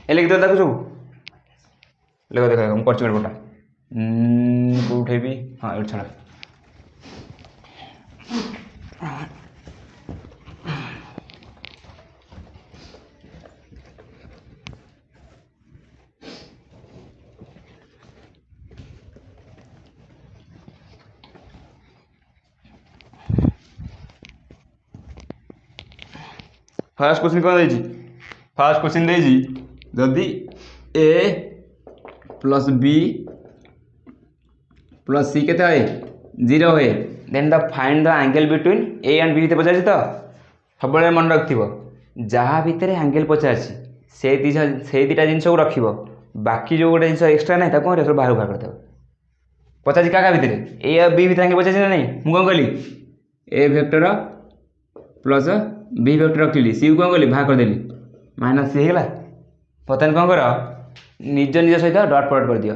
ए लिख दो ताको सब लिख देखा मैं कर गोटा उठेबी हाँ ये छड़ा फास्ट क्वेश्चन कौन देजी फास्ट क्वेश्चन देजी जदि a plus b plus c के 0 हुए then the find the angle between A and b पचार तो सब मन रख जहाँ भितर एंगल पचार से दुटा जिन रख बाकी जो गोटे जिन एक्सट्रा ना कौन सब बाहर बाहर करते पचार क्या भितर ए और बी भितर एंगल पचार ना नहीं मुझे कौन कहली ए वेक्टर प्लस बी वेक्टर रखी सी कौन कली बाहर करदेली माइनस सी होगा बर्तमान कौन कर निज निज सहित डट प्रडक्ट कर दियो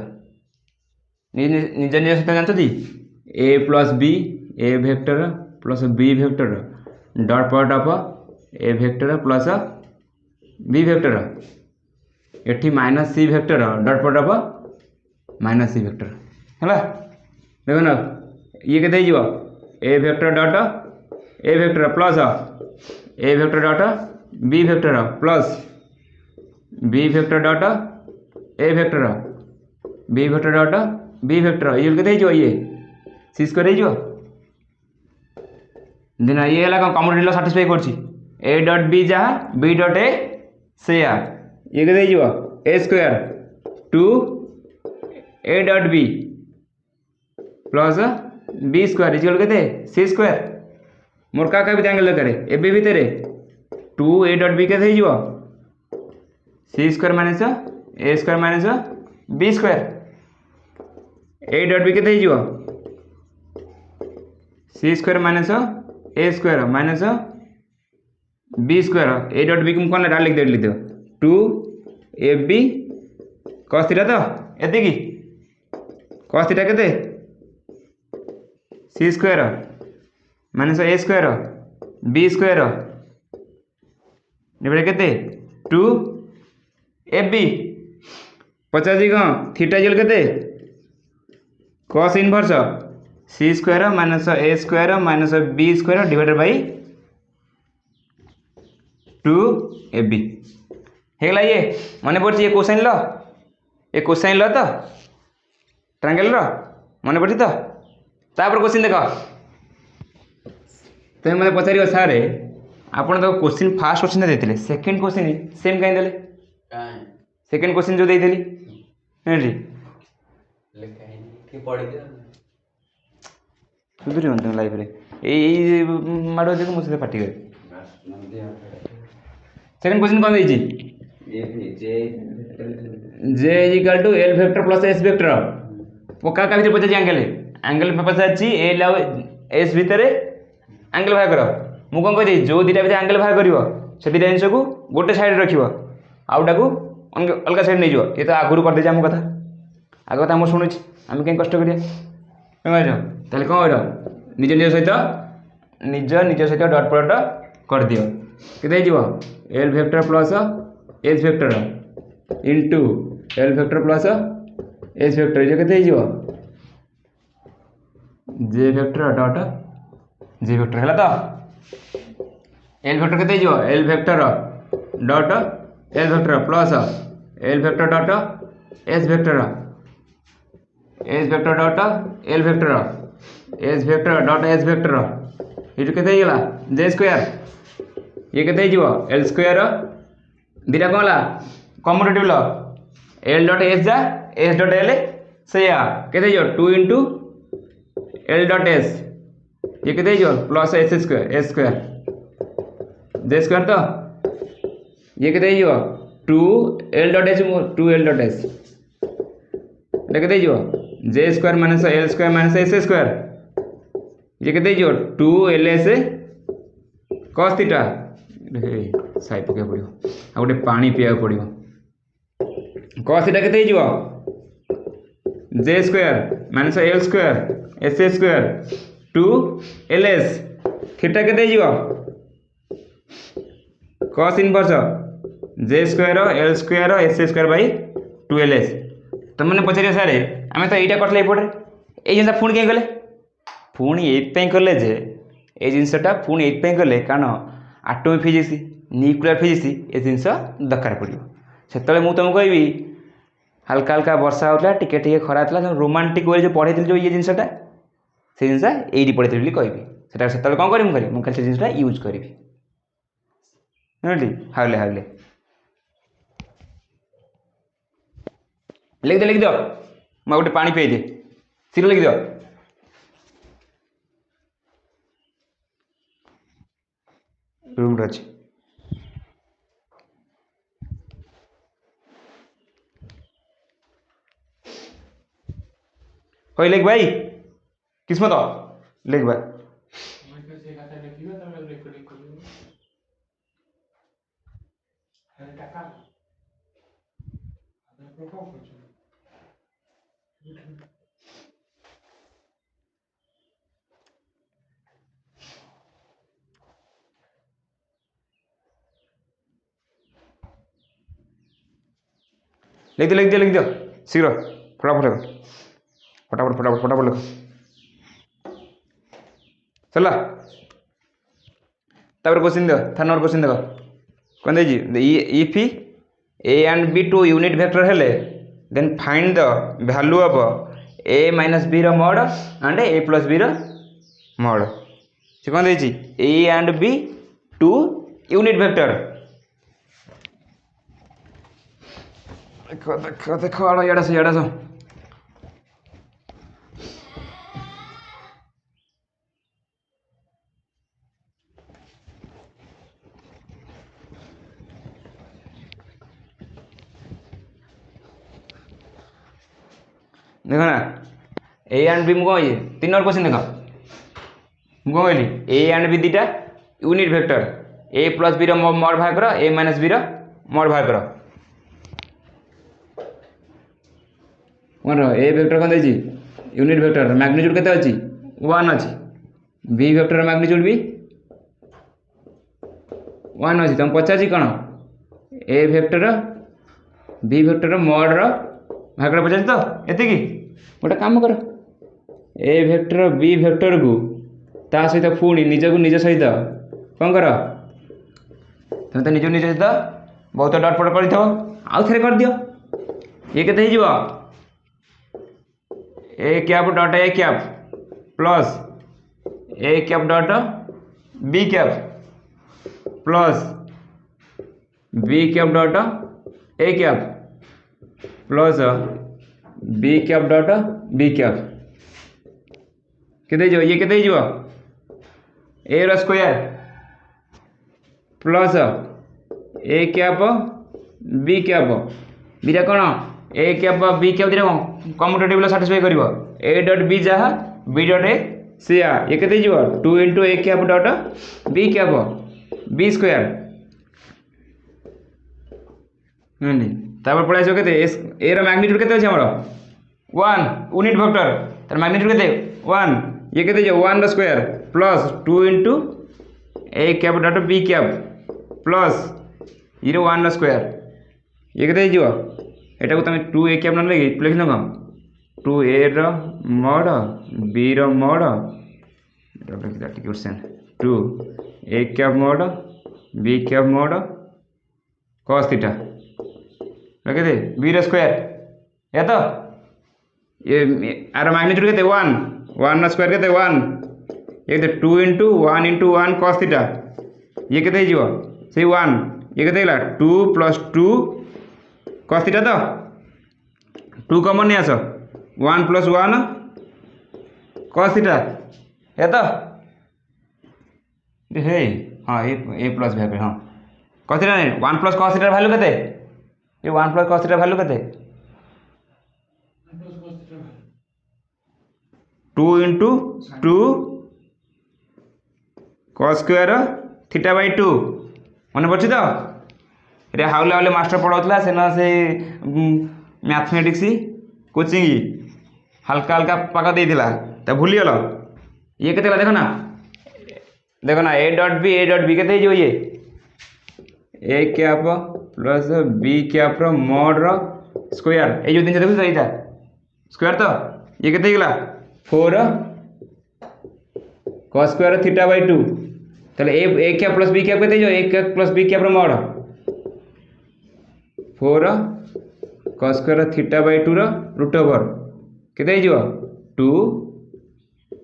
निज निज सहित जानते a plus B a vector plus B vector dot product of a vector plus B vector एठी minus c vector dot product of minus c vector है देख ना ये के a vector dot a vector plus a vector dot b vector plus B vector dot a vector B vector dot b vector ये के ये सी square हो then ये है कॉमन लॉ साटिस्फाई कर ए डट बी जहाँ बी डट ए से ये के ए square two a dot b plus B square equal के सी स्क्वायर मोर का भी एंगल दरकार ए बी भितर 2 ए डट बी के सी स्क्वायर माइनस ए स्क्वायर माइनस बी स्क्वायर ए डट बी के सी स्क्वायर माइनस ए स्क्वायर माइनस बी स्क्वायर ए dot B को कौन लिख दो 2 ए बी कस थीटा तो ये कस थीटा के सी स्क्वायर माइनस ए स्क्वायर बी स्क्वायर के 2 ए बी पचास कौन थीटा इक्वल के cos inverse c square minus A square minus B square divided by 2 A b होगा ये मन पड़ी ये कोसाइन लो ये कोसाइन लो तो ट्रायंगल रो मन पड़ी तो तापर क्वेश्चन देख तुम मतलब पचार सार आप क्वेश्चन फास्ट क्वेश्चन देते सेकेंड क्वेश्चन सेम कहीं दे सेकेंड क्वेश्चन जो देती सुधुरी तुम लाइफ ये माड़ देख मुझे पार्टी कर सेकेंड क्वेश्चन कौन देती j equal to l vector plus s vector पक्का का भीतर पचार एंगल एंगल पचार एल एस भितर एंगल बाहर कर मुझे कौन कही जो दुटा भितर एंगल बाहर कर से दुटा जिन को गोटे साइड रख आउटा को अलग साइड नहीं ये तो आगुरी करदे आम कथा आग कथा आम शुणुची आम कहीं कष्ट करें कौन कर निज निज सहित निज निज सहित डट प्रडक्ट कर दियो के l vector plus s vector into l vector plus s vector ये के j vector dot j vector है तो एल वेक्टर के l vector dot l vector plus l vector dot s vector dot l vector s vector dot s vector ये के j square ये के L square दुटा कौन है commutative law l dot s जा एस डट एल से के 2 इंटू एल डट एस ये के plus s square j square तो ये के 2 l dot s 2 l dot s के j square minus l square minus s square ये के 2 एल एस कस थीटा साई पक पड़ो आ गोटे पानी पीवा पड़ो कस थीटा के j square minus l square s square 2 l s theta के cos inverse j square l square s square by 12s। तुमने पचार सारे आम तो यहीटा करते एपटे ये जिनसा पुणी कहीं कले पुणी ये कले जे ये जिनसटा पुणी ये कले कारण एटॉमिक फिजिक्स न्यूक्लियर फिजिक्स ये जिनस दरकार पड़ो से मुझे तुमको कहबी हल्का हल्का वर्षा होता टिके टिके खरा था रोमांटिक वे जो पढ़े जो ये जिनसटा से जिनसा ये पढ़े बोली कहबी से कौन करी मुझे से जिनसा यूज करी हावले हावले लिख दो मैं गोटे पानी पिए दे शीघ्र लिख दो रूम अच्छे हो लिख भाई किस्मत लिख भाई लिख दो शीघ्र फटाफट फटाफट फटाफट फटाफट लिख चला तापर क्वेश्चन दो था नंबर क्वेश्चन देखो कौन दे if a and b two unit vector हेले then find the value of a minus B row mod and a plus b row mod से कौन दे a and b two unit vector देखो देखो देखो याड़ा से देखो ना ए एंड बी मुझे तीन नंबर क्वेश्चन देखो मुझे कहली ए एंड बी दीटा unit vector a plus b mod बाहर कर ए माइनस बी मॉड बाहर कर कौन ए वेक्टर कौन दे यूनिट वेक्टर मैग्नीट्यूड केते अछि 1 अछि बी वेक्टर मैग्नीट्यूड भी 1 अछि तुम पचार कौन ए वेक्टर बी वेक्टर मॉड भाग पचार तो ये गोटे काम कर ए वेक्टर बी वेक्टर को ता सहित पुणी निज को निज सहित कौन कर तुम तो निज निज सहित बहुत डट पट कर आउ थे कर दियो ये केते हो ए cap dot A cap plus a cap dot B cap plus B cap dot A cap plus B cap dot B cap केते ये केते a row square plus a cap b cap बीटा कौन ए कैप बी कैप दिरा commutative satisfy कर a dot b जहाँ b dot a सी ये केते 2 into a cap dot B cap b square तापर पढ़ाई के ए मैग्नीट्यूड केते हमर 1 यूनिट वेक्टर तार मैग्नीट्यूड केते 1 ये केते 1 row square plus 2 into a cap dot B cap plus ये 1 रो स्क्वायर ये केते एटा को तुम 2 ए कैप न लिख न 2 a row mod b row mod question 2 A cap mod B cap mod cos theta रखे थे बी रो स्क्वायर या तो ये आर मैग्नीट्यूड केते 1 रो स्क्वायर केते 1 ये 2 इंटू 1 cos थीटा ये केते से 1 ये केते 2 प्लस 2 cos थीटा तो 2 कॉमन नहीं आस 1 प्लस 1 cos थीटा है तो हे हाँ ए प्लस भी हाँ cos थीटा नहीं 1 प्लस cos थीटा वैल्यू केते ये 1 प्लस cos थीटा वैल्यू केते 2 into 2 cos square theta by 2 मन पड़ी तो ये हाउले हाउले मास्टर पढ़ाऊला से ना से मैथमेटिक्स कोचिंग हल्का हल्का पाक देला तो भूली गल ये केते देखो ना ए डॉट बी केते ये a cap plus B cap mod square ये जो जिन देखो यहाँ स्क्वायर तो ये केते गला 4 cos स्क्वायर थीटा बाय 2 ताले a cap plus B cap केते जो a cap plus B cap mod 4 cos square theta by 2 root over केते जो 2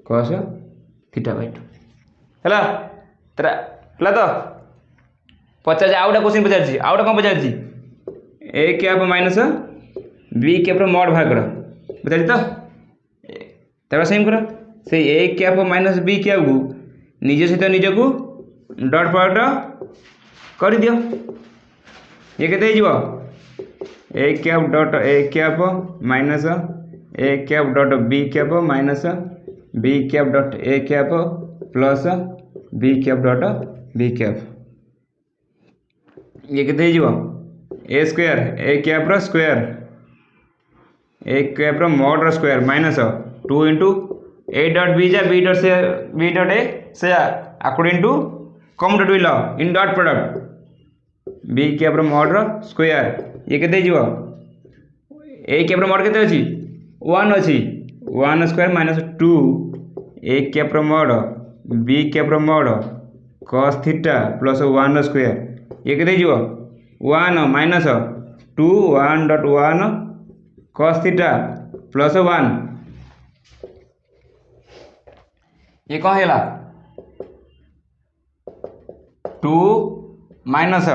cos थीटा बाय 2 हला तरा हला तो पचार आउटा क्वेश्चन पचार आउटा कौन पचार A cap minus B cap mod बाहर कर बुझाली तो तार सेम कर से A cap minus B cap को निज सहित निज को डॉट प्रोडक्ट कर दियो ये केते हो ए cap dot A cap minus A cap dot B cap minus B cap dot A cap plus B cap dot B cap ये केते हो A square A cap square A cap mod square minus 2 into A dot B जा B dot A से according to common dot will in dot product B cap mod square ये केते हो ए cap mod केते अछि 1 अछि 1 square minus 2 ए cap mod B cap mod cos theta plus 1 square ये केते हो 1 minus 2 1 dot 1 cos theta plus 1 ये कौन है 2 माइनस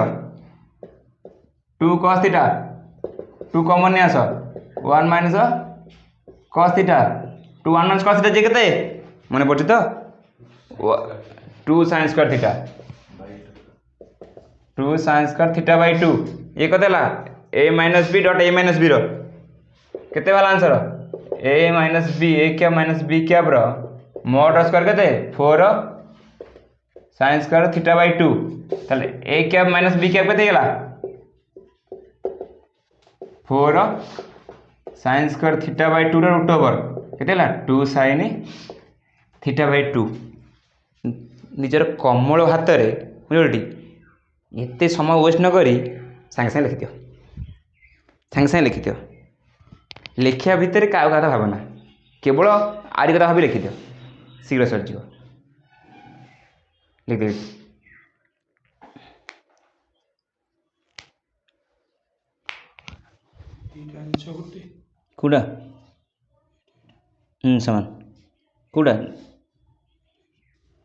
2 cos थीटा 2 कॉमन नहीं आस 1 minus cos theta 2 1 minus cos theta जे केते मने पड़छ तो 2 sin square theta 2 sin square theta by 2 ये कतेला a minus B dot a minus B रो केते वाला answer a minus B a क्या माइनस b क्या रो मॉड स्क्वायर केते 4 sin स्क्वायर थीटा बाय 2 ताले a क्या माइनस b क्या केते गेला 4 sin स्क्वायर थीटा बाय 2 रो रूट ओवर केतेला 2 sin थीटा बाय 2 निजर कमल हाथ रे बुझलटी एते समय वेस्ट न करी सांगे सांगे लिखिदियो सांगे सांगे लिखिदियो लिखिया भितर का कथा भावना केवल आरी कथा भाभी लिखिदियो शीघ्र सरीज लिखिदे कूड़ा सामान कूड़ा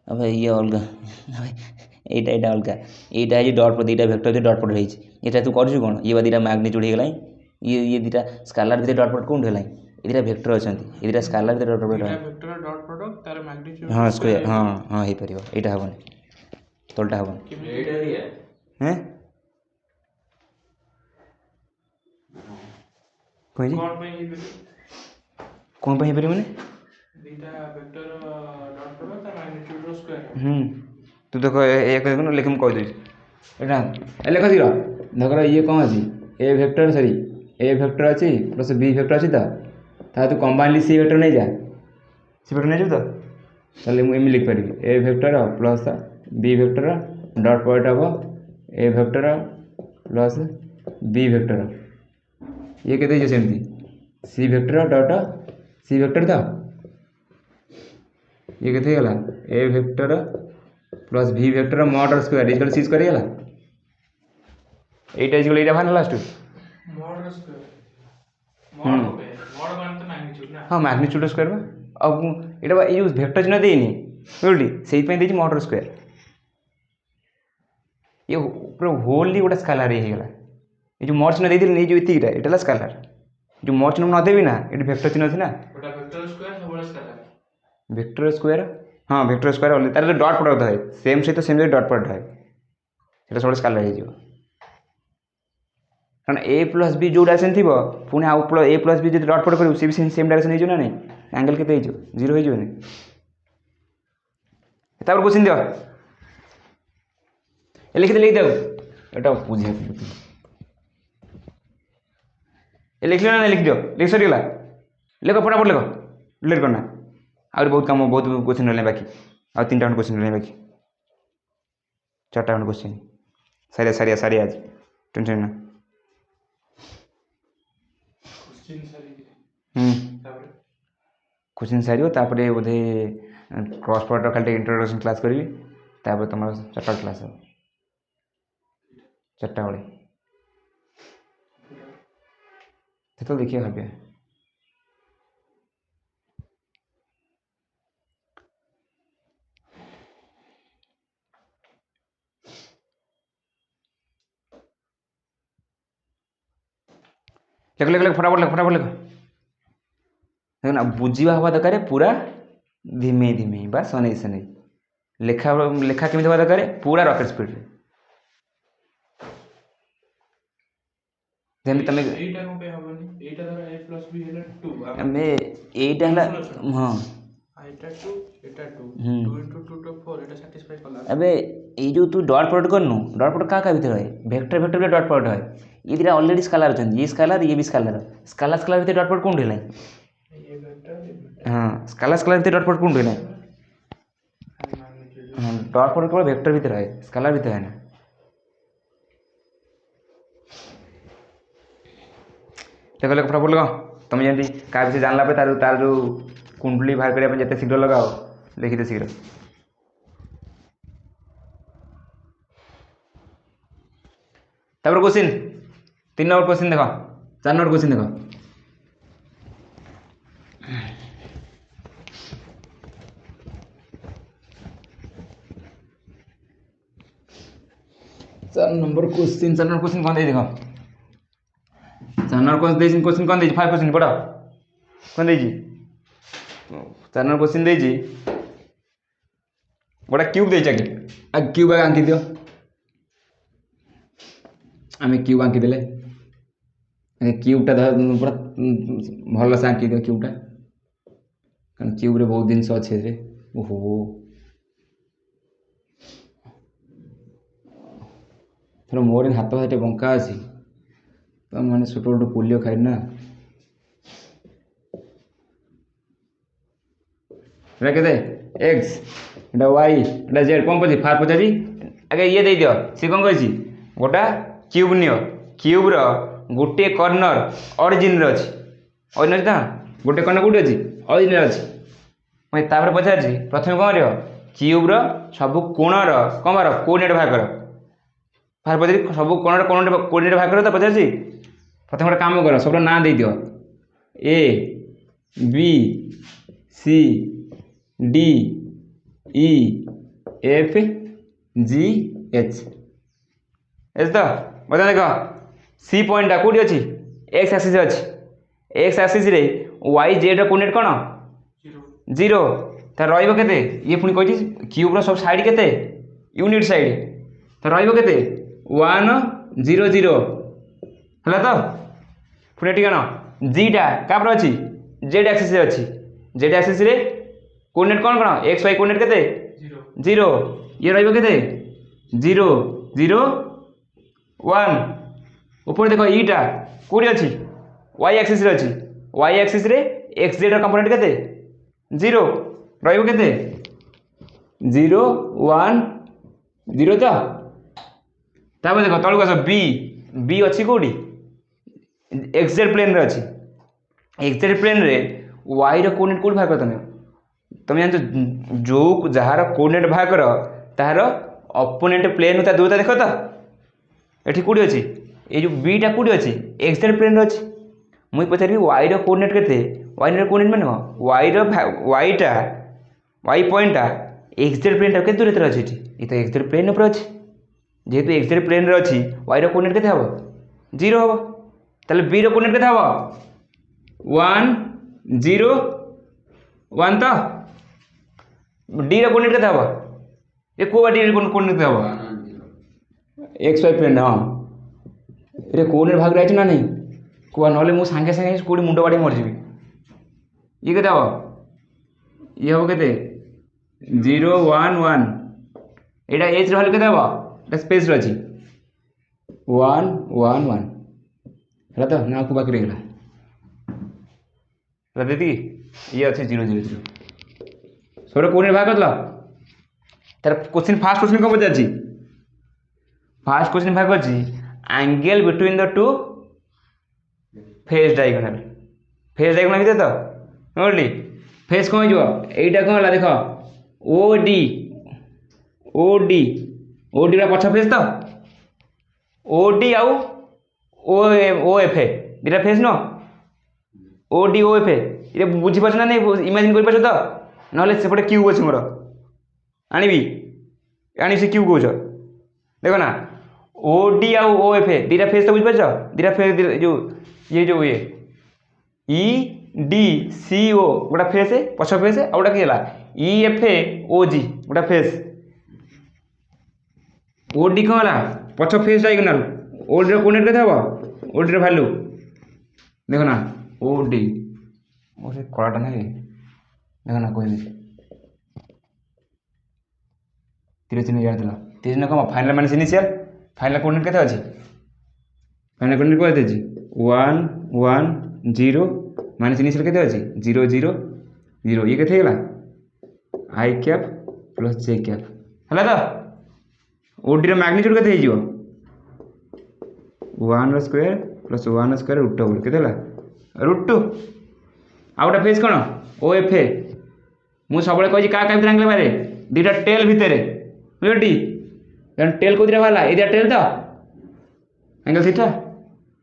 अब ये अलग এইটা अलग এইটা है डॉट पर दुटा वेक्टर डॉट प्रोडक्ट ହେଇଛି এটা तू करछु कोन ये दुटा मैग्नीट्यूड हेगलाई ये दुटा स्केलर भितर डॉट प्रोडक्ट कोन हेलाई ये दुटा वेक्टर अछंती ये दुटा स्केलर भितर dot product vector dot product तार मैग्नीट्यूड हां स्क्वायर हां हां हे परिबो एटा हबन तोलटा हबन एटा ही है हैं कोई कौन पे हे परिबो ने दुटा वेक्टर डॉट प्रोडक्ट तार मैग्नीट्यूड स्क्वायर तू देखो एक लिख कह दे लिख दिख धर ये कौन अच्छी ए वेक्टर सॉरी ए वेक्टर अच्छी प्लस बी वेक्टर अच्छी तो तू कंबाइनली सी वेक्टर नहीं जा सी वेक्टर नहीं जाऊ तो एम लिख पारि A vector plus B vector dot product हम A vector plus B vector ये केते सेमती C vector dot C vector था ये केते गला A vector plus B vector mod square equal C square गेला एटा इक्वल एटा final last mod square mod मान तो मैग्नीट्यूड ना हां मैग्नीट्यूड स्क्वायर बा अब एटा ये वेक्टर चिन्ह देनी बुझली सेही पे देछि मॉड स्क्वायर ये पूरा होली गोटा स्केलर हे गेला ये जो मॉड चिन्ह देथिल नै जो इतिरा एटाला स्केलर जो मॉड चिन्ह न देबी ना एटा वेक्टर चिन्ह अछि ना ओटा वेक्टर स्क्वायर सब स्केलर वेक्टर स्क्वायर हाँ वेक्टर स्क्वायर ओनली तार डॉट प्रोडक्ट है सेम सहित सेम डॉट प्रोडक्ट है सेटा सब स्केलर हो कारण ए प्लस बी जो डायरेक्शन थी पुणी आउ ए प्लस बी जो डॉट प्रोडक्ट करू सी भी सेम डायरेक्शन हो ना नहीं एंगल केते हो जीरो हो तापर क्वेश्चन दियो लिख दे एटा बुझे लिख लो ना लिख दियो लिख सरीगला लिख फटाफट लिख डिलीट करना और बहुत काम बहुत क्वेश्चन रहे बाकी और 3टा क्वेश्चन रहे बाकी 4टा क्वेश्चन सारिया आज टेंशन ना क्वेश्चन सारी तापर क्वेश्चन सारी तापर बोधे क्रॉस प्रोडक्ट खाली इंट्रोडक्शन क्लास करी तापर तुम 4टा क्लास हो 4टा बेले तो देखिए भाग्य लिख लिख फटाफट लिख देखो ना बुझा हवा दरकार पूरा धीमे धीमे बस सनई सनई लेखा लेखा केमी हवा दरकार पूरा रॉकेट स्पीड रे जेमती तमे एटा को पे हबनी एटा धर a + b हेला 2 हमें एटा हला हां एटा 2 एटा 2 2 * 2 = 4 एटा सैटिस्फाई कला अबे ये जो तू डॉट प्रोडक्ट करनु डॉट प्रोडक्ट का भीतर है वेक्टर वेक्टर में डॉट प्रोडक्ट है ये दिरा ऑलरेडी स्केलर छन ये स्केलर ये भी स्केलर स्केलर स्केलर भीतर डॉट प्रोडक्ट कोन ढेला ये वेक्टर हां स्केलर स्केलर भीतर डॉट प्रोडक्ट कोन ढेला हां डॉट प्रोडक्ट केवल वेक्टर भीतर है स्केलर भीतर है ना देखो लेख फटाफट लगाओ तुम जमी क्या विषय जानला पे तार जो कुंडली बाहर करने जिते शीघ्र लगाओ लिखिते शीघ्र तापर क्वेश्चन 3 नंबर क्वेश्चन देखो 4 नंबर क्वेश्चन देखो चार नंबर क्वेश्चन कौन दे देखो 4 नंबर क्वेश्चन कौन दे 5 क्वेश्चन पढ़ो कौन दे 4 नंबर क्वेश्चन दे गोटे क्यूब दे क्यूब आंकी दियो आम क्यूब आंकी देले क्यूबटा पूरा भल से आंकी दियो क्यूबटा कारण क्यूब रे बहुत जिनस अच्छे ओहो थोड़ा मोर हाथ हाथ बंका अच्छी तो मैंने छोट छोट पोलियो खाई ना के एक्स एटा वाई एटा जेड कौन पची फार पचारि आगे ये दे दियो सी कौन कही गोटा क्यूब नियो क्यूब रो गोटे कर्नर ऑरिजिन रे अछि ऑरिजिन था गोटे कर्नर कोठी अछि ऑरिजिन रे अछि मैं तापर पचारि प्रथम कौन रियो क्यूब रो सब कोण रो कौन बार कोऑर्डिनेट भाग करो फार पचारि सब कोण रो कोऑर्डिनेट भाग करो तो पचारि प्रथम गोटे काम कर सब ना दे दियो a b c d e f g h h तो बता देख सी पॉइंटा कौटी अच्छी एक्स एक्सिस अच्छी एक्स एक्सिस रे वाई जेड कोऑर्डिनेट कौन 0 तो रहिबो केते ये पुणी कहि क्यूब रो सब साइड केते यूनिट साइड तो रहिबो केते 1 0 0 हला तो पुणी ठीक न जीटा कापर अच्छी जेड एक्सिस रे अच्छी जेड एक्सिस रे कोऑर्डिनेट कौन कौन एक्स वाई कोऑर्डिनेट केते 0 ये रहिबो केते 0 0 1 ऊपर देखो ईटा कोडी अछि वाई एक्सिस रे अछि वाई एक्सिस रे एक्स जेड कंपोनेंट केते 0 रहिबो केते 0 1 0 तो तापर देखो तळु आस बी बी अछि कोडी एक्स जेड प्लेन रे अछि एक्स जेड प्लेन रे वाई रो कोऑर्डिनेट कोड भाग करतने तुम जान जो जार कोऑर्डिनेट भाग कर तार अपोनेंट प्लेन ता दूरता देख तो एठी कोडी अछि ए जो बीटा कोडी अछि एक्स जेड प्लेन रे अछि मुई पचारि वाई रो कोऑर्डिनेट केते वाई रो कोऑर्डिनेट माने वाई रो वाईटा वाई पॉइंटा एक्स जेड प्लेन ता केते दूरता रे अछि एठी ए तो एक्स जेड प्लेन ऊपर अछि जेहेतु एक्स जेड प्लेन रे अछि वाई रो कोऑर्डिनेट केते हबो 0 हबो ताले बी रो कोऑर्डिनेट केते हबो 1 0 1 तो डी रो कोऑर्डिनेट केते हबो ए को डी रो कोऑर्डिनेट केते हबो एक्स वाई प्लेन हां रे कोऑर्डिनेट भाग रही ना नहीं को नले मु संगे संगे कोडी मुंडो बाडी मर जीबी ये केते हबो ये हबो केते 0 1 1 एटा एच रो केते हबो एटा स्पेस रो अछि 1 1 1 हला तो ना को बाकी रहला हला दीदी ये अछि 0 0 0 सोरे कोऑर्डिनेट भाग करला तार क्वेश्चन फास्ट क्वेश्चन को बजा छी फास्ट क्वेश्चन भाग अछि आंगेल between the two face diagonal भितर तो नोटली फेस कौन हो एटा कौन है देख ओडी ओडी ओडी पछ फेस तो ओडी आउ ओ एफ ए दुटा फेस न ओडी ओ एफ ए ये बुझीपार ना नहीं इमेजिन कर तो ना सेपटे क्यूब अच्छे मोर आनी आनी से क्यूब कौच देख ना ओडी आउ ओ एफ ए दुटा फेस तो बुझीपार दुटा फेस जो ये जो ये ई डी सी ओ गोटा फेस है पछ फेस है गोटा किला ई एफ ए ओ जी गोटा फेस ओडी कौन है पछ फेस डायगोनाल ओडी कोऑर्डिनेट केते हबो ओडी वैल्यू देखो ना ओडी ओ से कलाटा नहीं देखो ना कोई तीर चिन्ह याद दिला तीर चिन्ह कम final minus initial final coordinate केते अछि फाइनल कोऑर्डिनेट को अछि 1 1 0 माइनस इनिशियल केते अछि 0 0 0 ये केते गेला i cap plus J cap हला तो ओडी रो मैग्नीट्यूड केते हिजियो 1 square plus 1 square root over केते हला रूट 2 आ गोटे फेस कौन ओ एफ ए मुझे सब कही क्या क्या आंगल बारे दुटा टेल भितर बुझी टेल को बाहर ये टेल तो एंगल थीटा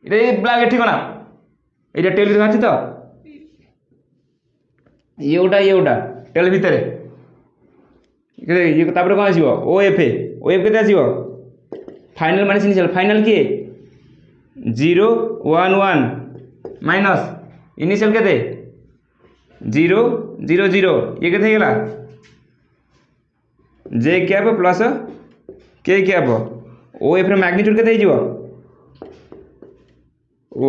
ये ब्लैक ठीक ना ये टेल बाहर तो ये गोटा टेल भितर ये कौन आसो ओ एफ के आसो फाइनल माइनस इनिशियल फाइनल किए 0 1 1 माइनस इनिशियल केते 0 0 0 ये केते गेला जे कैप प्लस के कैप ओ एफ मैग्नीट्यूड केते हिजिवो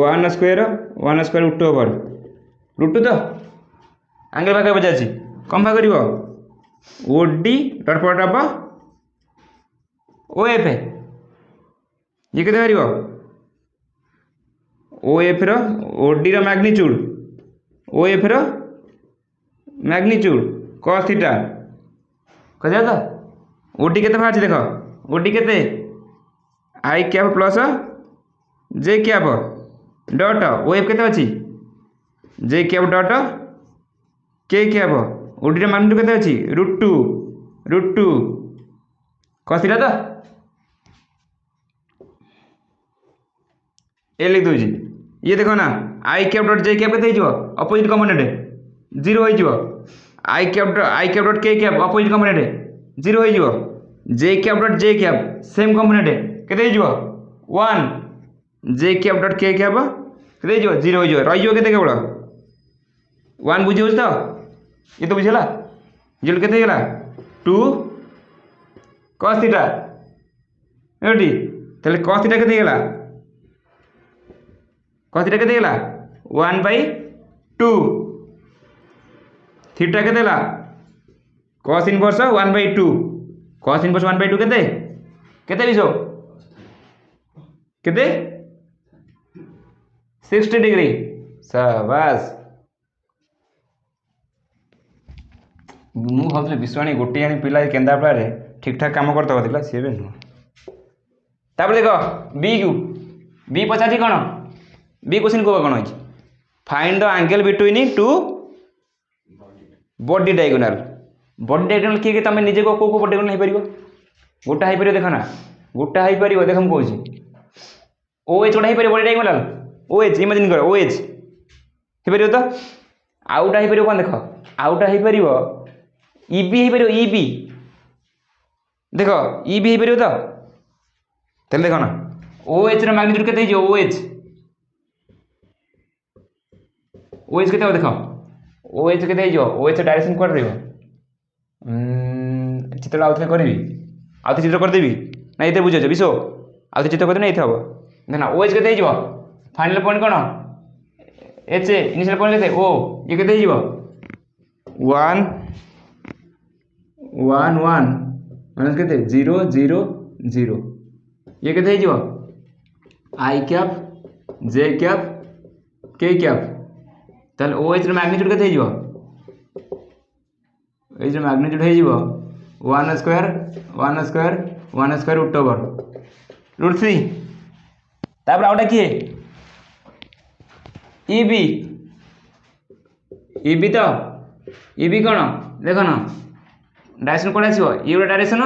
1 स्क्वायर रूट ओवर रूट तो आंगल पाखे बजा कम भाग कर O D dot product of O F ये केते बाहर ओ एफ रो ओ डी रो मैग्नीट्यूड ओ एफ रो मैग्नीट्यूड cos थीटा कह तो ओ डी केते बाहर देख ओ डी केते आई कैप प्लस जे कैप डॉट ओ एफ केते अछि जे कैप डॉट के कैप ओ डी रो मैग्नीट्यूड केते अछि रूट 2 cos थीटा तो ए लिख दूजी ये देखो ना I cap dot J cap केते अपोजिट कंपोनेंट 0 हो I cap dot K cap opposite component 0 हो J cap dot J cap same component केते हो 1 J cap dot K cap केते हो 0 हो रही केते केवल 1 बुझी हो तो ये तो बुझला ये केते गेला 2 cos थीटा एडी तले cos थीटा केते गेला cos थीटा केते गेला 1/2 थीटा केते गेला cos इनवर्स 1/2 cos इनवर्स 1/2 केते केते बिसो केते 60 डिग्री शाबाश मु भावले विश्वाणी गोटे आनी पिला केंद्रापड़ा ठीक ठाक काम करते दिला सी भी नुह तापर देख बी पचार कौन बी क्वेश्चन को कौन अच्छी find the angle between two body diagonal किए तुम निजे को बॉडी डायगोनाल हो पार गोटा हो पार देख ना गोटा हो पार देख मुझे ओ एच गोटा हो पार body diagonal O H imagine कर ओ एच हो पार तो आउटा हो पार कौन देख आउटा हो पार इबी हो पार इबी देख इबी हो पार तो देख ना ओ एच मैग्नीट्यूड केते हो ओ एच केते देख ओ एच केते हो ओ एच डायरेक्शन कुआड रहइबो चित्र आउथले करबी आउथे चित्र कर देबी ना एते बुझछ बिसो आउथे चित्र कर दे ना एते हबो ना ओ एच केते हो फाइनल पॉइंट कोन एच इनिशियल पॉइंट केते ओ ये केते हो 1 1 1 माइनस केते 0 0 0 ये केते हो आई कैप जे कैप के कैप ताल ओ एच मैग्नीट्यूड केते हो एच मैग्नीट्यूड हो 1 स्क्वायर रूट ओवर रूट 3 तापर आउटा किए इबी इबी तो इबी कौन देख न डायरेक्शन कौन आसो ये गोटे डायरेक्शन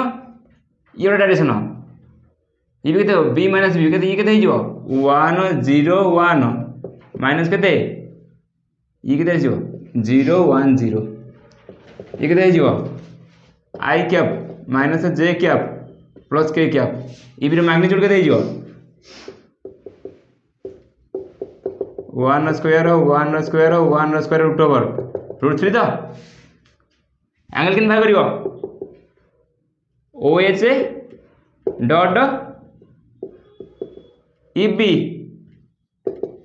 ये गोटे डायरेक्शन इबी के बी माइनस बी के ये के 1 0 1 माइनस के ये के 0 1 0 ये के i cap minus J cap plus के कैप इबी मैग्नीट्यूड के 1 square 1 square 1 square root over root 3 तो एंगल किन भाग करियो ओ एच डॉट इबी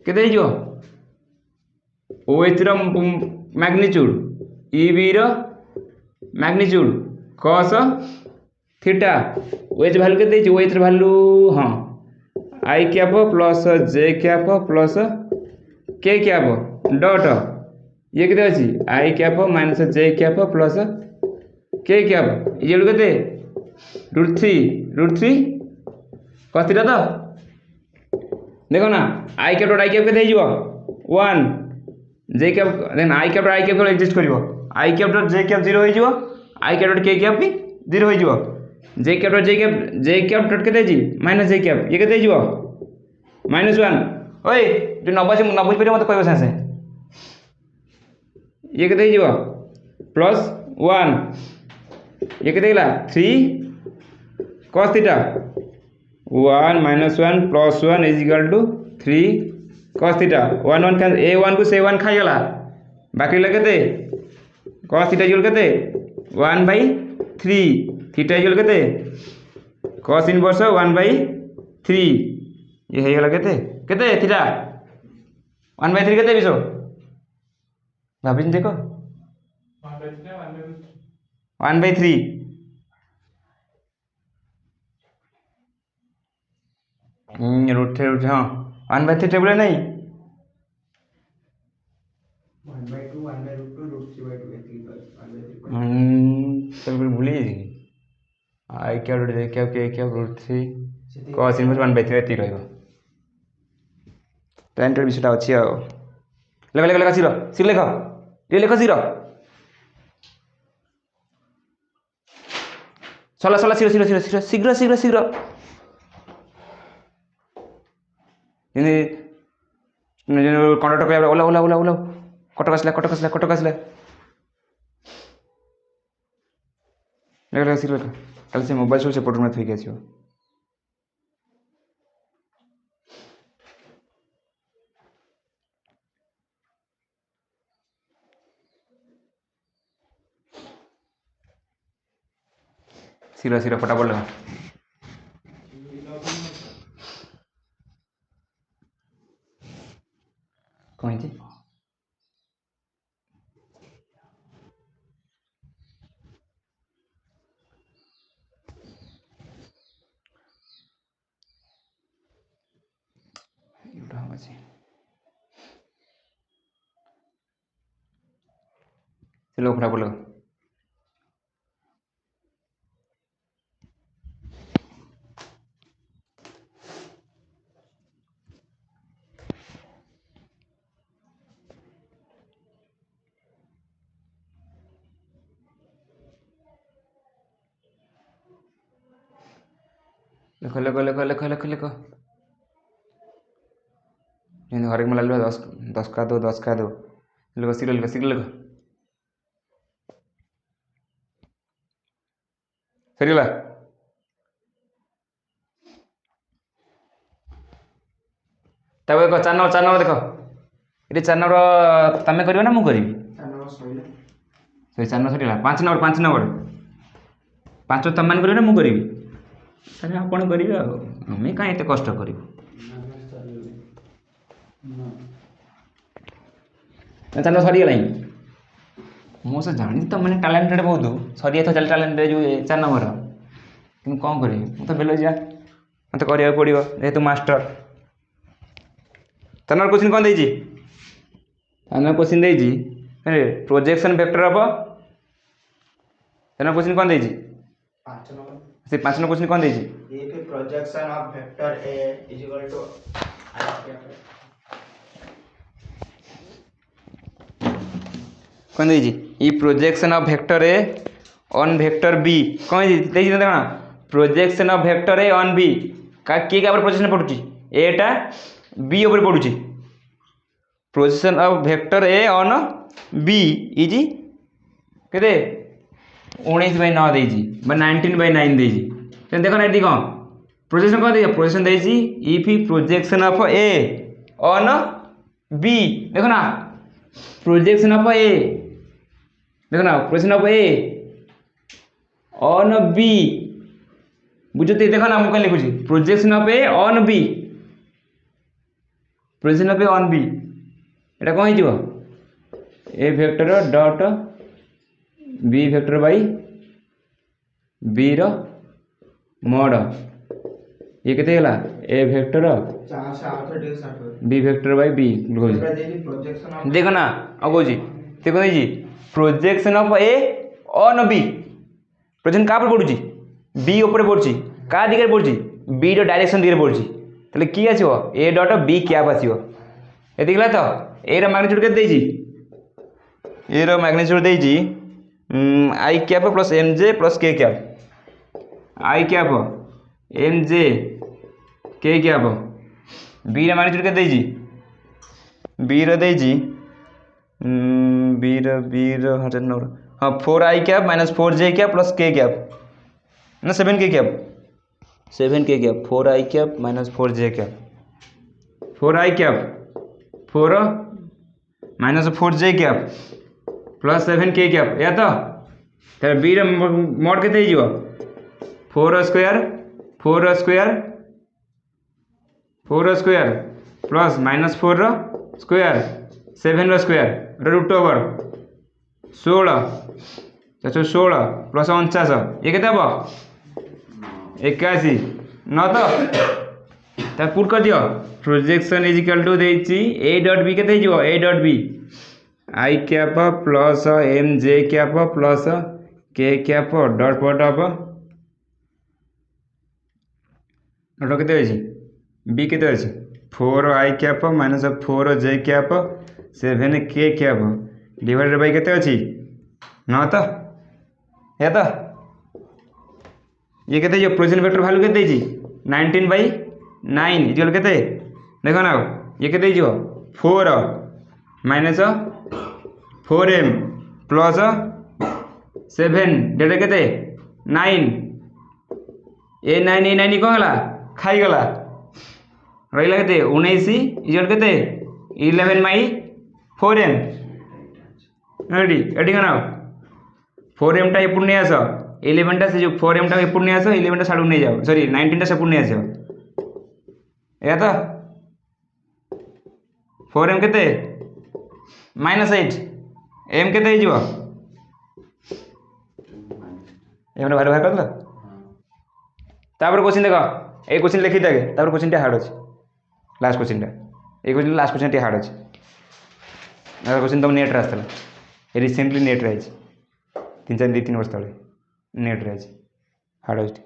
केते हिजो ओ एच रो मैग्नीट्यूड इबी रो magnitude cos theta O H value केते ओ एच रो वैल्यू हां I cap plus J cap plus के कैप डॉट ये केते अछि I cap minus J cap plus के कैप ये केते रूट 3 cos थीटा तो देखो ना I cap dot I cap केते हिजो 1 J cap then I cap I cap exist करिवो I cap dot J cap 0 हिजो आई कैप डॉट के कैप भी 0 हिजो जे कैप डॉट केते जी माइनस जे कैप ये केते हिजो -1 ओए जो नबस पे मत कहबो सासे ये केते हिजो +1 ये केते गेला 3 cos theta 1 -1 +1 is equal to 3 cos theta 1 1 का a1 को से 1 खाई गला बाकी लगे केते cos थीटा इक्वल केते 1/3 थीटा इक्वल केते cos इनवर्स 1/3 ये हे गला केते केते थीटा 1/3 केते बिसो भाबिन देखो 1/3 रूट हाँ 1/3 टेबल नहीं 1/2 1/√2 √3/2 1/3 सब भूल जाइए आई क्या रूट 3 cos इनवर्स 1/3 एति रहइबो tan टेबल विषयटा अछि आ लेखा सिर लेख ये लेख सिर चला सिर शीघ्र कंडक्टर पे ओला कटक आसला लेख सिर लेख कल से मोबाइल सब सेपट में थोक आसो सिर फटाफट लगा कौन जी चलो फटाफट लगा लिख हर एक में लो 10 का दो लिखो शीघ्र लिखो सरीगला तब 4 नंबर देख ये 4 नंबर तमें करियो ना मु करी 4 नंबर सरीगला 5 नंबर 5 तम मान करियो ना मु करी अरे आपण करिवे आमे काहे एते कष्ट करिवो चलो सरी गलाई मो से जानी तो मैंने टैलेंटेड बहुत सरी चल टैलेंटेड जो 4 नंबर कि कौन करी मत बेल जा मत करिया पड़ो जेहेतु मास्टर 4 नंबर क्वेश्चन कौन देजी 4 नंबर क्वेश्चन देजी projection vector of 4 number question कौन देजी 5 नंबर से 5 नंबर क्वेश्चन कौन देजी एक projection of vector A is equal to I cap. कौन देजी ई projection of vector A on vector B कौन देजी देखना projection of vector A on B का किए क्या प्रोजेक्शन पड़ुची एटा बी ऊपर पड़ुची projection of vector A on B is केते 19/9 देजी बा 19/9 देजी तो देखो ना एटी कौन प्रोजेक्शन कौन देजी प्रोजेक्शन देजी if projection of A on B देखो ना प्रोजेक्शन ऑफ ए देखो ना projection of A on B बुझते देखो ना मुझे लिखुची projection of A on B projection of A on B एटा कौन हो A vector dot B vector by B row mod ये केते होला A vector B vector by B projection देखो ना अब कौची देखो जी projection of A on B projection का पड़ुची बी ऊपर पड़ुची का दिगरे पड़ुची बी रो डायरेक्शन दिगरे पड़ुची ताले की आसीबो ए डॉट बी कैप आसीबो एतिकला तो ए रो मैग्नीट्यूड केते देजी ए रो मैग्नीट्यूड देजी I cap plus M J plus के cap I cap M J K cap B row magnitude केते देजी बी रो देजी बी रो हाँ 4 I cap minus 4 J cap plus के कैप ना 7 K cap 7 K cap 4 I cap minus 4 J cap 4 I cap 4 minus 4 J cap plus 7 K cap या तो B रो mode केते हो 4 square 4 square 4 square plus minus 4 रो square 7 रो square root over 16 16 plus 49 ये केते हबो 81 न तो पुट कर दियो प्रोजेक्शन इज इक्वल टू देछि ए डॉट बी केते हिजो A dot B I cap plus M J cap plus के cap dot product of dot केते अछि बी केते अछि 4 I cap minus 4 J cap 7 K cap divided by केते अछि न तो या तो ये केते जो प्रोजेक्शन वेक्टर वैल्यू केते देछि 19/9 इक्वल केते देखो ना ये केते जो 4 माइनस 4m प्लस 7 डेटा केते 9 ए 9 कौन गला खाई गला रहिला केते 19 इक्वल केते 11/4m रेडी एडी कना 4m टा एपुर नहीं आस 11 टा से जो 4m टा एपुर नहीं आस 11 टा साडू नहीं जाओ सॉरी 19 टा सेपुर नहीं आस या तो 4m केते -8 m केते हिजो एमने बाहर बाहर करला तापर क्वेश्चन देखो ए क्वेश्चन लिखि देगे तापर क्वेश्चन टा हार्ड अछि लास्ट क्वेश्चन टा ए क्वेश्चन लास्ट क्वेश्चन टा हार्ड अछि ना क्वेश्चन तुम नेट रास्तला रिसेंटली नेट रही 3 वर्ष तले नेट रही हार्ड अछि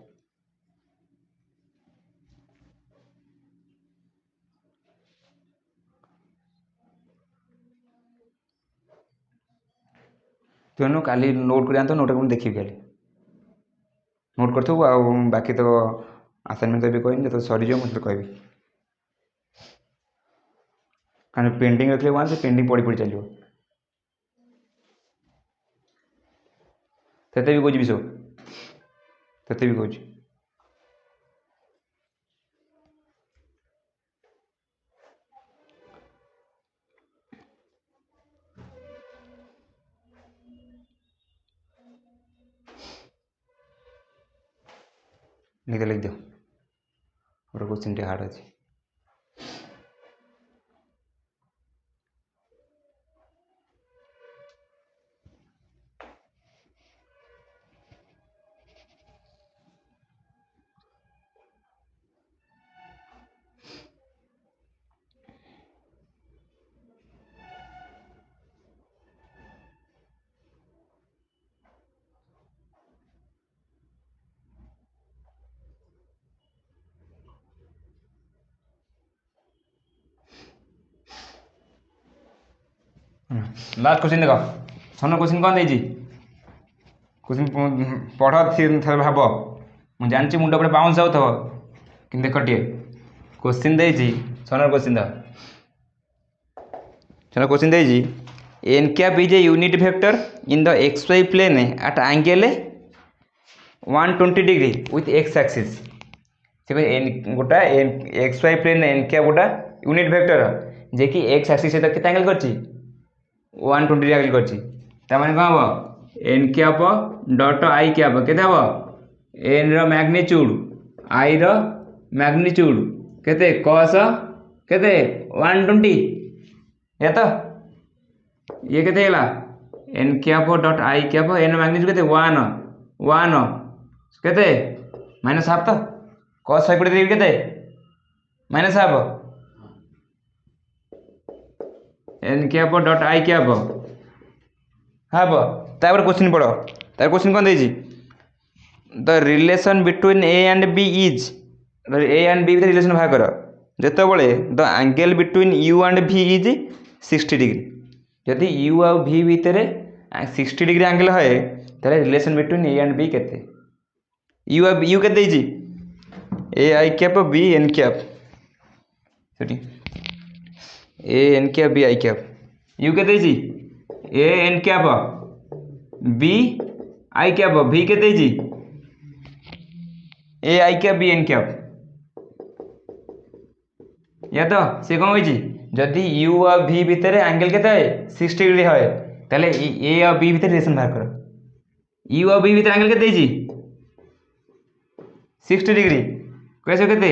तेणु काली नोट कर तो नोट देखी काली नोट कर बाकी तो असाइनमेंट भी कहनी जो सरीज मुझे कहबी कारण पेंडिंग रखिए वहाँ से पेंडिंग पड़ी पड़ी चलो तेते भी कौच सब तेते भी कौच लिख दियो और क्वेश्चन हार्ड अच्छे लास्ट क्वेश्चन देख सन क्वेश्चन कौन देजी क्वेश्चन पढ़ थे भाव मुझे जानची मुंड पर बाउंस जाऊ कि देख टे क्वेश्चन देजी सन क्वेश्चन देख सन क्वेश्चन देजी N cap is a unit vector in the X Y plane at angle 120 degree with X axis से एन गोटा N X Y plane N cap गोटा यूनिट वेक्टर जे कि एक्स एक्सिस सहित केते एंगल करछि 120 डिग्री एंगल करछि त माने कोन हो N cap dot I cap केते हो एन रो मैग्नीट्यूड आई रो मैग्नीट्यूड केते cos केते 120 या तो ये केते हला N cap dot I cap N magnitude केते 1 केते माइनस हाफ तो cos 120 डिग्री केते minus half N cap dot I cap half तापर क्वेश्चन पढ़ो तार क्वेश्चन कौन देजी the relation between A and B is A and B relation बाहर कर जिते बड़े the angle between U and V is 60 degree जदि यू आ भी भितर 60 डिग्री एंगल है ताले relation between A and B केते यू केते देजी A I cap B N cap sorry A N cap B I cap U केते देजी A N cap B I cap V केते देजी A I cap B N cap या तो से कौन होइछि जदि यू आ भी भितर एंगल केते है 60 डिग्री है ताले ए आ बी भितर रिलेशन बाहर कर यू आ बी भितर एंगल केते देछि 60 डिग्री कैसे केते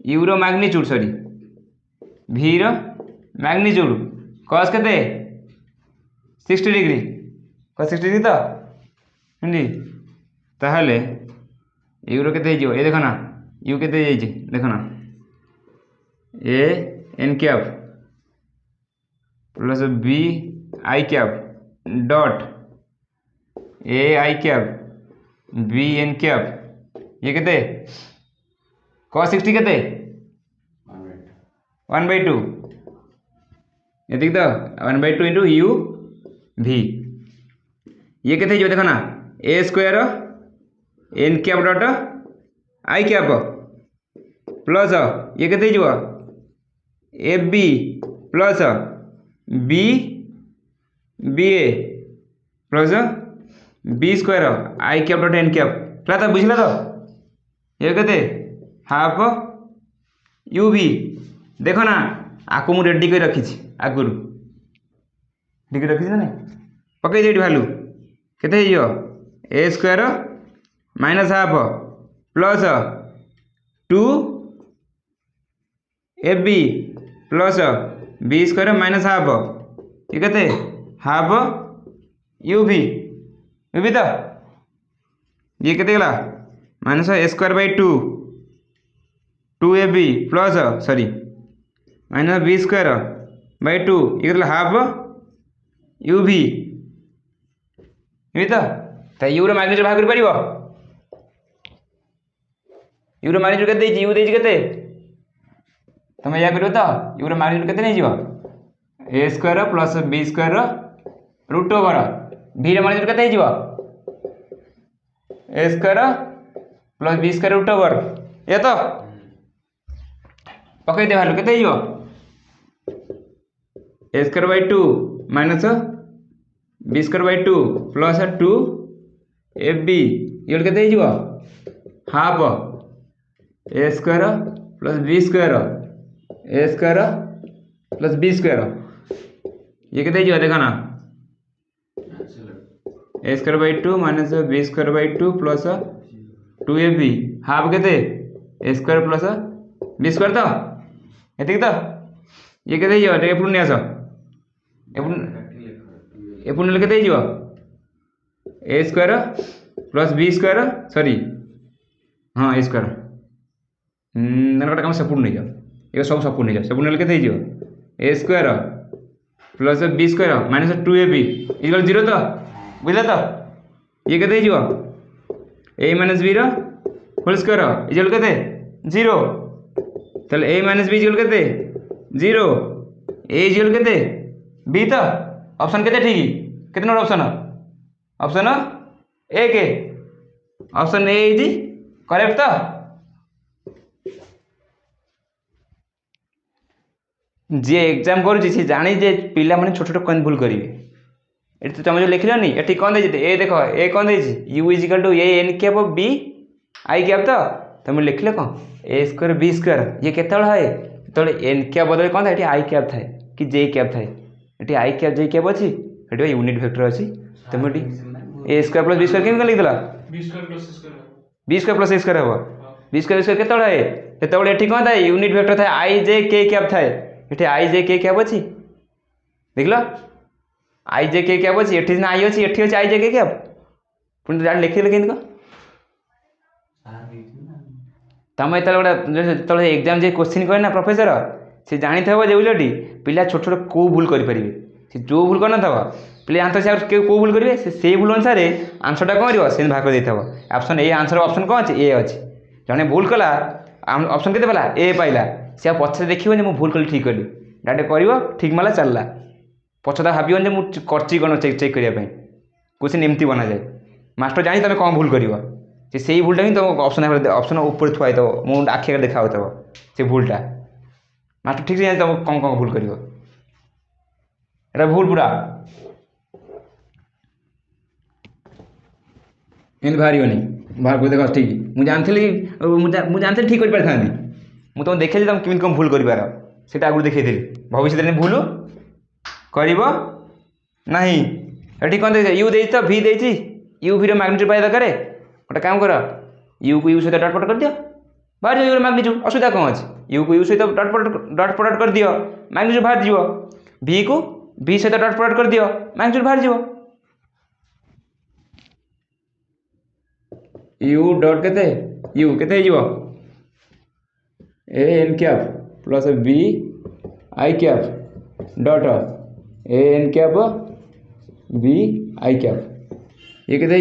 यू रो मैग्नीट्यूड सॉरी भी रो मैग्नीट्यूड cos केते 60 डिग्री cos 60 डिग्री तो हिंदी ताहले यू रो केते हिजो ए देखो ना यू केते जाइछि देखो ना A N cap plus B I cap dot A I cap B N cap ये केते cos 60 केते 1/2 ये तो 1/2 इंटू यू भी ये केते जो देखो ना A square N cap dot I cap plus ये केते जो F B plus B B A plus B square I cap dot N cap क्या तो बुझल तो ये केते हाफ यू भी देखो ना आपको मुझे रेडी कर रखी आगुरी रेडी कर रखी ना पकई दे भालू केते ए square minus half plus 2 F B plus B square minus half ये केते हाफ यू भी तो ये केते गला minus A square by 2 A B plus sorry minus B square by 2 ये केते हाफ यू भी तो यू रो मैग्नीट्यूड बाहर कर परिबो यू रो मैग्नीट्यूड केते यू देछि केते तुम या करो तो यू रो मैग्नीट्यूड केते नै जीवो A square plus B square root over V रो मैग्नीट्यूड केते जीवो A square plus B square root over ये तो पकई दे भालो केते जीवो A square by 2 minus B square by 2 plus 2 F B ये केते जीवो हाफ ए स्क्वायर प्लस बी स्क्वायर ए स्क्वायर प्लस बी स्क्वायर ये केते जीवो देखो ना A square by 2 minus B square by 2 plus 2 A be half केते ए स्क्वायर प्लस बी स्क्वायर तो एतिक तो ये केते जीवो ए पुण्य आस ए पुण्य केते जीवो A square plus B square sorry हाँ ए स्क्वायर गोटे कम सेपूट नहीं जाओ ये सब सपूट नहीं जाओ सेपूट नेले केते जीवो A square plus B square minus 2 A B equal 0 तो बुझल तो ये केते जीवो ए माइनस बी रो होल स्क्वायर इक्वल केते 0 ताले ए माइनस बी इक्वल केते 0 ए इक्वल केते बी तो ऑप्शन केते ठीक केते नंबर ऑप्शन ऑप्शन ए के ऑप्शन ए इज करेक्ट तो जी एग्जाम करुच्ची सी जानी जे पिला माने छोट छोट कौन भूल करेंगे ये तो तुम जो लिखलनी ये कौन देते ए देख ए कौन देती यू is equal to a N cap B I cap तो तुम लिखले कौन ए स्क्वायर बी स्क्वायर ये केतल है तो एन कैप बदल कौन था ये आई कैप थाए कि जे कैप थाए ये आई कैप जे कैप अच्छी ये यूनिट वेक्टर अच्छी तुम ए स्क्वायर प्लस बी स्क्वायर केम लिखला B square plus C square b square plus a square हम बी स्क्वायर स्क्वायर केतल है सेतबे ये कौन था यूनिट वेक्टर था आई जे के कैप थाए ये आई जे के कैप अच्छी देख लो आई जे के कैप अच्छी एठी ना आई अच्छी एठी अच्छी आई जे के कैप पुणी जान लिखि केमती कह तुम जो एग्जाम जे क्वेश्चन करे ना प्रोफेसर से जानी थे जो बुझे पिला छोट छोट कौ भूल करेंगे से जो भूल कर ना पिला आंसर से कौ भूल करेंगे से भूल अनुसार आंसरटा कौन कर भाग कर ऑप्शन ए आंसर ऑप्शन कौन अच्छे ए अच्छी जड़े भूल कला ऑप्शन के पाला ए पाइला सी पछे देखिए मुझे भूल कली ठीक कली डायरेक्ट कर ठीक माला चलला पछता भावन मुझे करची कौन चेक करने क्वेश्चन एमती बना जाए मास्टर जानी तुम कौन भूल कर से भूलटा ही तुम ऑप्शन ऑप्शन ऊपर थुआई तो मो आखि आगे देखा हो से भूलटा मास्टर ठीक से जानी तुम कौन कौन भूल कर भूल पूरा एमती बाहर बाहर को देख ठीक मुझे जानती ठीक कर पारि था मुझे तुम देखे तुम केमी कौन भूल कर आगुरी देखी भविष्य में भूल कर कौन दे यू दे तो भी दे यू भी मैग्नीट्यूड पाई दरकार गोटे काम कर यू को यू सहित डट पट कर दियो बाहर जाए मैग्नीट्यूड असुविधा कौन अच्छे यू को यू सहित डट पट कर दियो मैग्नीट्यूड बाहर जीव भी को भी सहित डट पट कर दियो मैग्नीट्यूड बाहर जीव यू डट के यू के A N cap plus B I cap dot A N cap B I cap ये के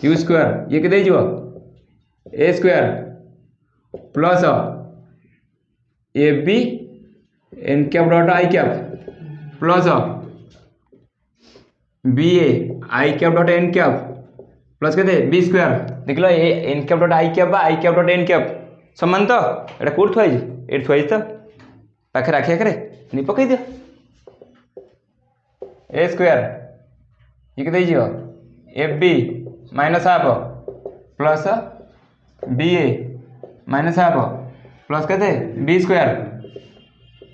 यू स्क्वायर ये के ए square plus A B N cap dot I cap plus B A I cap dot N cap plus के B square देख लो A N cap dot I cap I cap dot N cap समान तो ये कौट थुआई ये थुआई तो पाखे आखि आगे नहीं पकई दियो ए स्क्वायर ये के F B minus half plus B A minus half plus के बी स्क्वायर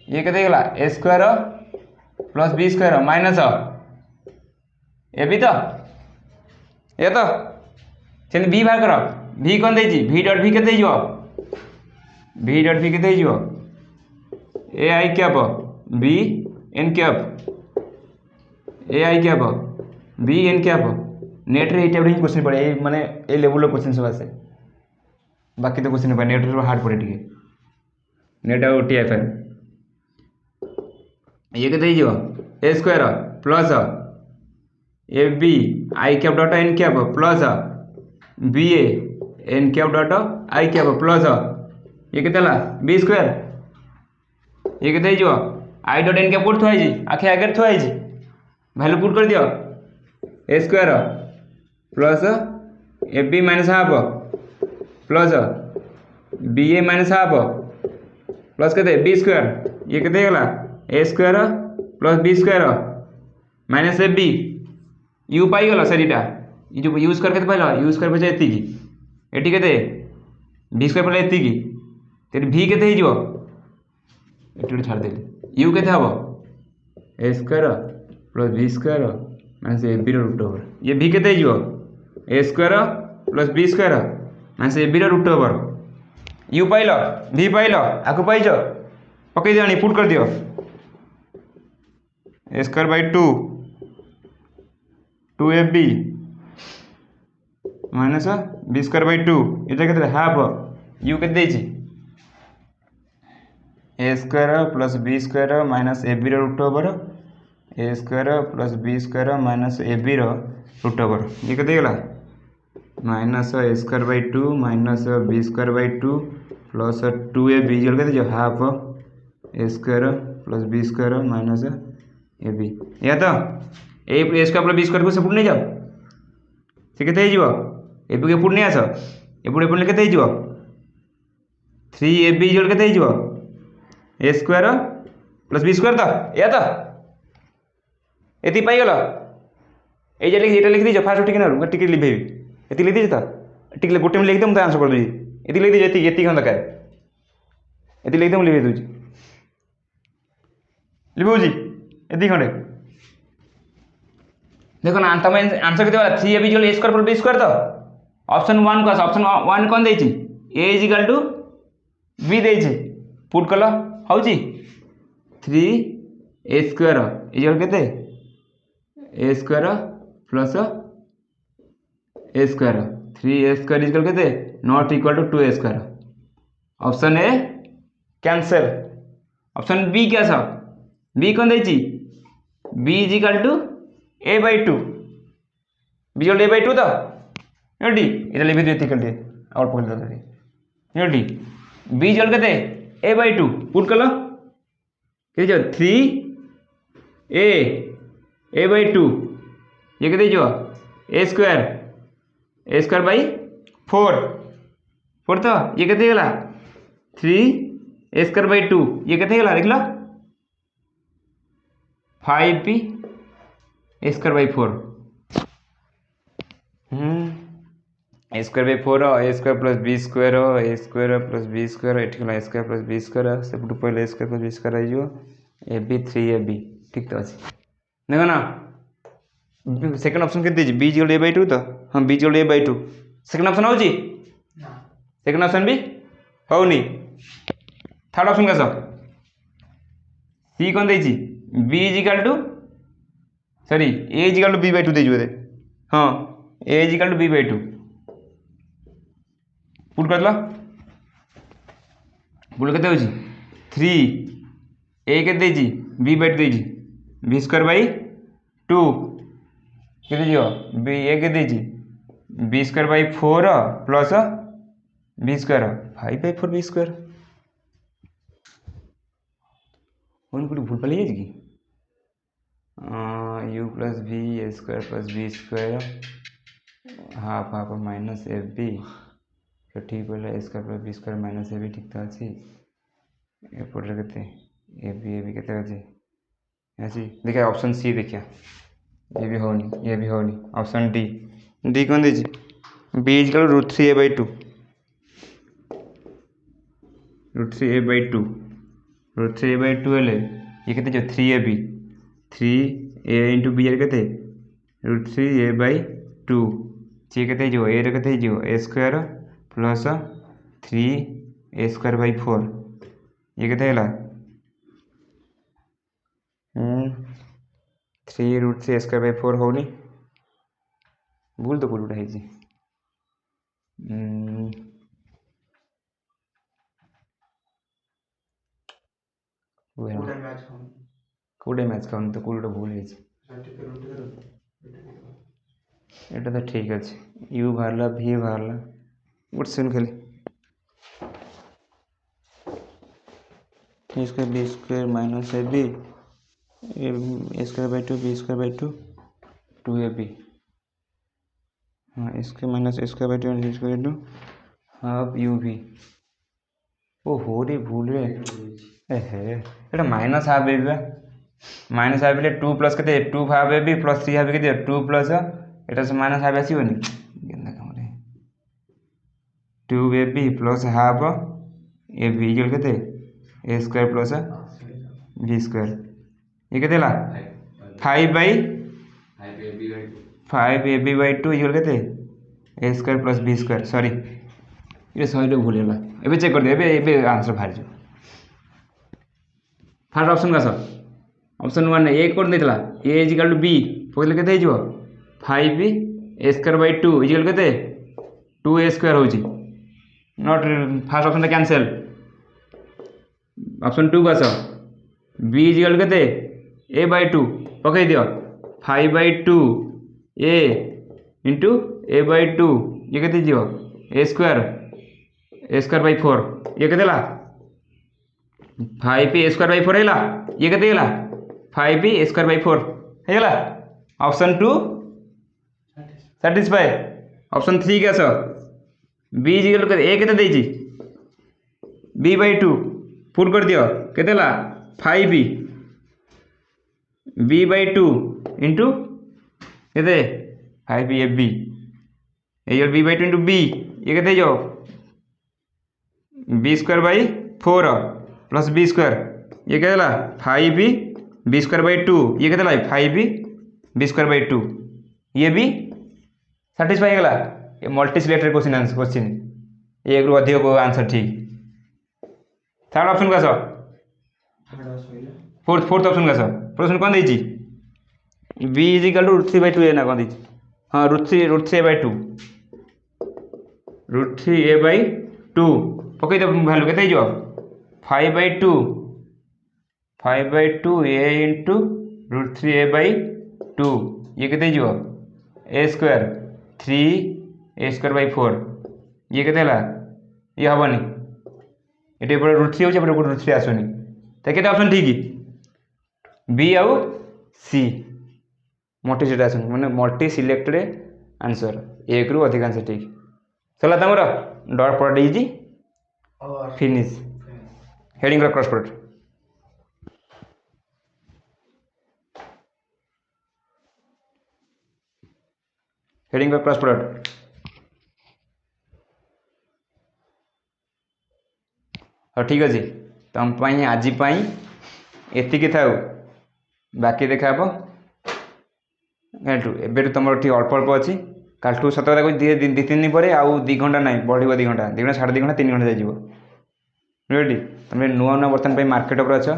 ये के ए square plus B square minus ए बी तो ये तो से बी बाहर कर भी कौन दे भी डट भी के भी डट भी के A I cap B N cap A I cap B N cap नेट रे टाइप ही क्वेश्चन पड़े माने ए लेवल क्वेश्चन सब आसे बाकी तो क्वेश्चन पड़े नेट रे हार्ड पड़े टिके नेट आउ टी एफ एन ये के ए square plus A B I cap dot N cap plus B A N cap dot I cap plus ये के बी स्क्वायर ये के आई डॉट एन कैप कोड थुआई आखे आगे थुआई भैल्यू पुट कर दियो ए square plus A B minus half plus B A minus half plus के बी स्क्वायर ये के ए square plus B square minus ए बी यू पाईगल सरीटा ये जो यूज करके पाइल यूज कर एति एटी के बी स्क्वायर पड़े एति तेरे भी के ये छाड़ दे यू के हम a square plus B square minus A b root over ये भी के ए square plus B square minus ए बी रूट ओवर यू पाइल भी पाइल आपको पाइज पकई दिया पुट कर दियो ए square by two a B minus B square by two ये हाफ यू के ए square plus B square minus A b root over a square plus B square minus A b root over ये के minus A square by two minus B square by two plus two a b के half ए square plus B square minus ए b या तो a square plus B square को सेपट नहीं जाओ से केते हो ए बी के एपट नहीं आस एपट एपट केते हो 3ab इक्वल केते हो A square plus B square तो या तो एति पाइगल ये जे लिखि लिखि दीजिए फास्ट टिके ना टिके लिखेबी एति लिखि दीजिए तो टिके गोटे में लिख दे आंसर कर दूँ एति लिखि दीजिए एति खंड दरकार एति लिख दे लिखे दूँ लिखुची एति खंडे देखो ना तुम आंसर के 3ab equal a square plus B square तो ऑप्शन 1 को आस ऑप्शन 1 कौन देछि a is equal to b देछि पुट कल होउची 3a स्क्वायर इक्वल केते ए square plus a square 3a square equal केते not equal to 2a square option a cancel option b क्या सा बी कौन देछि b is equal to a by 2 b equal a by 2 तो naughty इधर लिख दिए इक्वल और पकड़ दो नोटी बी इक्वल केते a by 2 पुट कलो के जो 3a by 2 ये केते जो a स्क्वायर बाय 4 तो ये केते गला 3a स्क्वायर बाय 2 ये केते गला लिख लो 5b a square by 4 a square by 4 a square plus B square A square plus B square एठी गला a square plus B square सेपटू पहले a square plus B square आइ जो ए बी 3ab ठीक तो अछि देखो ना सेकंड ऑप्शन के दीजिए बी इक्वल a by 2 तो हां b equal a by 2 second option होची ना सेकंड ऑप्शन भी होनी थर्ड ऑप्शन का सब सी कौन देछि b equal to sorry a is equal to b by 2 दे जो हाँ a is equal to b by 2 put कर लो पुट केते होची 3 ए के देजी बी बाय 2 देजी बी स्क्वायर बाय 2 केते जियो बी ए के देजी b square by 4 plus B square 5 by 4 b square कोन कोन भूल पले कि u plus B a square plus B square half half minus f b तो ठीक बोला a square plus B square minus A b ठीक तो अच्छी एपटे केते ए बी केते अच्छी अच्छी देखिए ऑप्शन सी देखिए ये भी होनी ऑप्शन डी कौन दीजिए b is equal root 3a by 2 root 3a by 2 हेले ये केते जो 3ab 3a इंटू बी आर केते रूट 3a by 2 सी केते जो ए रे केते जो a square plus 3a square by 4 ये केते हला 3 रूट 3 स्क्वायर by 4 होनी भूल तो कोड है जी कोडे मैच काउन तो कोड भूल है जी এটা তো ঠিক আছে ইউ ভারলা ভি ভারলা গুড সেন খালি a square b square minus A b a square by 2 b square by 2 2ab हाँ ए square minus A square by 2 b square by 2 half you भी ओ हो रे भूल रे এটা minus half a B minus half ले 2 प्लस के 2 half a B plus 3 half के 2 प्लस এটা से माइनस हाफ आसीबनी गेंदा कामरे 2ab plus half a B equal केते ए स्क्वायर प्लस बी स्क्वायर ये केते ला 5 बाय 5ab बाय 2 इक्वल केते ए square plus B square sorry ये सॉरी भूल गेला एबे चेक कर दे एबे आंसर बाहर जो फर्स्ट ऑप्शन का सब ऑप्शन 1 ए कोड देतला a is equal to b पहिले केते हिजो 5 ए स्क्वायर बाय 2 इक्वल केते 2a स्क्वायर होची not first option cancel option 2 का सब b इज इक्वल केते a बाय 2 पकई दियो 5 by 2 a into a by 2 ये केते जियो a स्क्वायर बाय 4 ये केते ला 5 पे a स्क्वायर बाय 4 हैला ये केते हैला 5 ए स्क्वायर बाई 4 ହେଇଗଲା ऑप्शन 2 satisfy ऑप्शन 3 के आस b इक्वल टू a केते देछि b बाई 2 पुट कर दियो केते हला 5 b बाई 2 इंटू केते 5 ए b ये b बाई 2 इंटू b ये केते जो b square by 4 plus b square ये केते हला 5 b स्क्वायर बाई 2 ये केते हला 5 b स्क्वायर बाई 2 ये भी satisfy ହେଇଗଲା ये मल्टी सिलेक्टेड क्वेश्चन एक रु अधिक को आंसर ठीक थर्ड ऑप्शन का सर फोर्थ ऑप्शन का सर प्रश्न कौन देछि b इज इक्वल टू √3/2 ए ना कौन देछि हां √3/2 पकई दे वैल्यू केते जो 5/2 a इंटू √3/2 ये केते जो a square 3 a square by 4 ये केते हला ये हबनी एटे पर √3 होचे पर √3 आसोनी त केते ऑप्शन ठीक बी आउ सी मल्टी सिलेक्टेड माने मल्टी सिलेक्टेड आंसर एक रु अधिक आंसर ठीक चला तमरो डॉट प्रोडक्ट इजी और finish heading cross product heading cross product हाँ ठीक अच्छे तुम आज एतिक था बाकी देखा एबे तुम ठीक अल्प अल्प अच्छी कालठू सत कथा दी 3 दिन पर आउ 2 घंटा ना बढ़ 2 घंटा 2 घंटा 2.5 घंटा 3 घंटा जाइए रेडी तुम नुआ नुआ बर्तमान मार्केट उपर अच्छ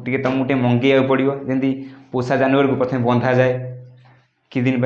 टे तुमको टे मंगेया पड़ो जमी पोषा जानवर को प्रथम बंधा जाए कि दिन